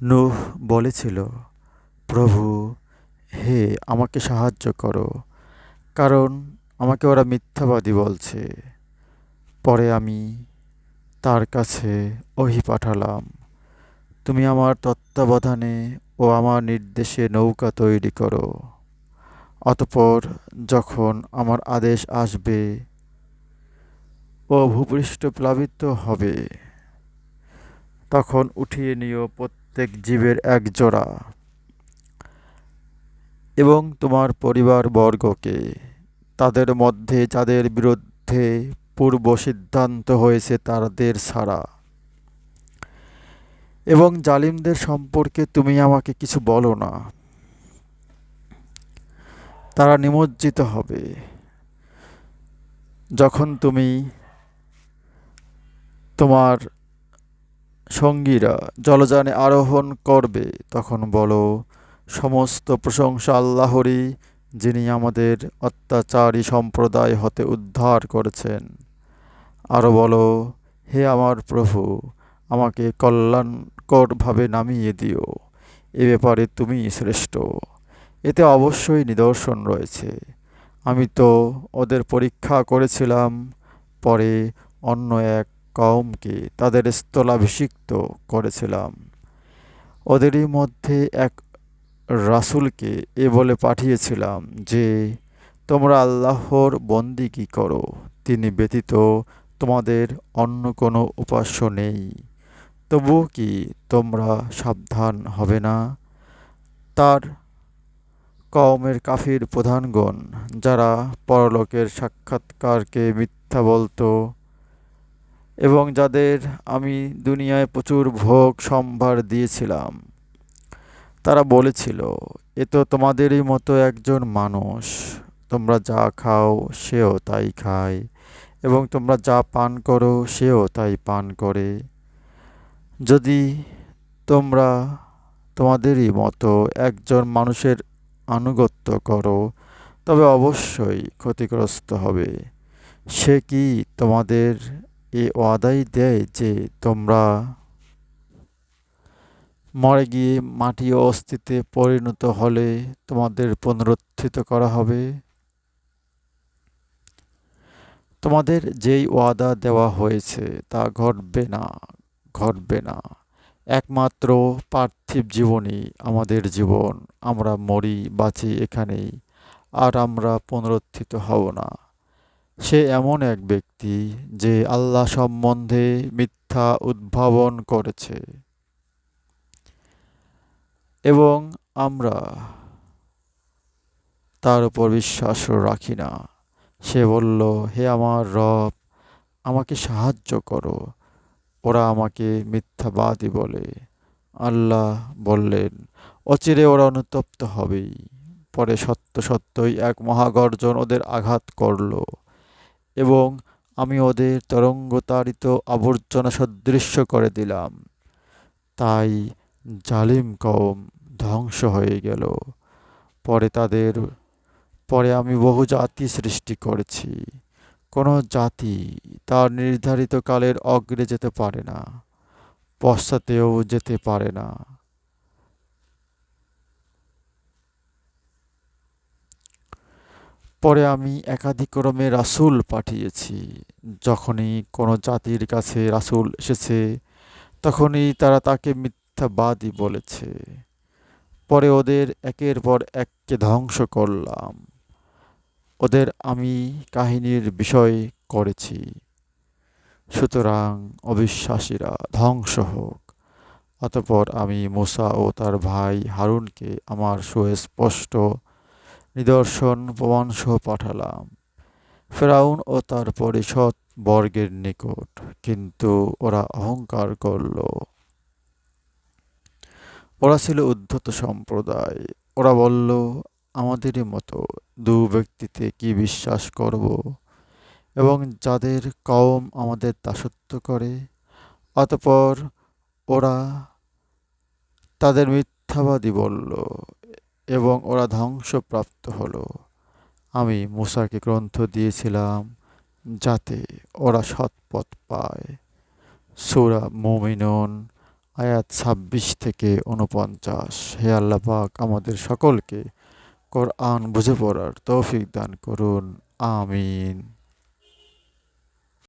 নূহ বলেছিল, প্রভু, হে, আমাকে সাহায্য করো, কারণ আমাকে ওরা মিথ্যাবাদী বলছে। পরে আমি তার কাছে ওহী পাঠালাম, তুমি আমার তত্ত্বাবধানে ও আমার নির্দেশে নৌকা তৈরি করো। অতঃপর যখন আমার আদেশ আসবে ও ভূপৃষ্ঠ প্লাবিত হবে, তখন উঠিয়ে নিও প্রত্যেক জীবের এক জোড়া এবং তোমার পরিবারবর্গকে, তাদের মধ্যে যাদের বিরুদ্ধে পূর্ব সিদ্ধান্ত হয়েছে তাদের ছাড়া। এবং জালিমদের সম্পর্কে তুমি আমাকে কিছু বলো না, তারা নিমজ্জিত হবে। যখন তুমি তোমার সঙ্গীরা জলযানে আরোহণ করবে, তখন বলো, সমস্ত প্রশংসা আল্লাহরই, যিনি আমাদের অত্যাচারী সম্প্রদায় হতে উদ্ধার করেছেন। আরও বলো, হে আমার প্রভু, আমাকে কল্যাণকরভাবে নামিয়ে দিও, এ ব্যাপারে তুমিই শ্রেষ্ঠ। এতে অবশ্যই নিদর্শন রয়েছে। আমি তো ওদের পরীক্ষা করেছিলাম, পরে অন্য এক কওমকে তাদের স্থলাভিষিক্ত করেছিলাম। ওদেরই মধ্যে এক রাসূলকে এ বলে পাঠিয়েছিলাম যে, তোমরা আল্লাহর বন্দিগি করো, তিনি ব্যতীত তোমাদের অন্য কোনো উপাস্য নেই। তবুও কি তোমরা সাবধান হবে না? তার কওমের কাফির প্রধানগণ, যারা পরলোকের সাক্ষাৎকারকে মিথ্যা বলতো এবং যাদের আমি দুনিয়ায় প্রচুর ভোগ সম্ভার দিয়েছিলাম, তারা বলেছিল, এ তো তোমাদেরই মতো একজন মানুষ। তোমরা যা খাও সেও তাই খায়, এবং তোমরা যা পান করো সেও তাই পান করে। যদি তোমরা তোমাদেরই মতো একজন মানুষের আনুগত্য করো, তবে অবশ্যই ক্ষতিগ্রস্ত হবে। সে কি তোমাদের এ ওয়াদাই দেয় যে তোমরা মরে গিয়ে মাটি ও অস্থিতে পরিণত হলে তোমাদের পুনরুত্থিত করা হবে? তোমাদের যেই ওয়াদা দেওয়া হয়েছে তা ঘটবে না, ঘটবে না। একমাত্র পার্থিব জীবনই আমাদের জীবন। আমরা মরি বাঁচি এখানেই, আর আমরা পুনরুত্থিত হব না। সে এমন এক ব্যক্তি যে আল্লাহ সম্বন্ধে মিথ্যা উদ্ভাবন করেছে, এবং আমরা তার উপর বিশ্বাসও রাখি না। সে বলল, হে আমার রব, আমাকে সাহায্য করো, ওরা আমাকে মিথ্যাবাদী বলে। আল্লাহ বললেন, অচিরে ওরা অনুতপ্ত হবেই। পরে সত্য সত্যই এক মহাগর্জন ওদের আঘাত করল, এবং আমি ওদের তরঙ্গতাড়িত আবর্জনা সদৃশ্য করে দিলাম। তাই জালিম কওম ধ্বংস হয়ে গেল। পরে তাদের পরে আমি বহু জাতি সৃষ্টি করেছি। কোনো জাতি তার নির্ধারিত কালের অগ্রে যেতে পারে না, পশ্চাতেও যেতে পারে না। পরে আমি একাদিক্রমে রাসূল পাঠিয়েছি। যখনই কোনো জাতির কাছে রাসূল এসেছে, তখনই তারা তাকে মিথ্যাবাদী বলেছে। পরে ওদের একের পর এককে ধ্বংস করলাম। ওদের আমি কাহিনীর বিষয় করেছি। সুতরাং অবিশ্বাসীরা ধ্বংস হোক। অতঃপর আমি মূসা ও তার ভাই হারুনকে আমার সুস্পষ্ট নিদর্শন প্রমাণসহ পাঠালাম ফেরাউন ও তার পরিষদ বর্গের নিকট, কিন্তু ওরা অহংকার করল। ওরা ছিল উদ্ধত সম্প্রদায়। ওরা বলল, আমাদেরই মতো দু ব্যক্তিতে কি বিশ্বাস করব, এবং যাদের কওম আমাদের দাসত্ব করে? অতঃপর ওরা তাদের মিথ্যাবাদী বলল, এবং ওরা ধ্বংসপ্রাপ্ত হলো। আমি মূসাকে গ্রন্থ দিয়েছিলাম যাতে ওরা সৎপথ পায়। সূরা মুমিনুন আয়াত ২৬ থেকে ৪৯। হে আল্লাহ পাক আমাদের সকলকে কোরআন বুঝে পড়ার তৌফিক দান করুন। আমিন।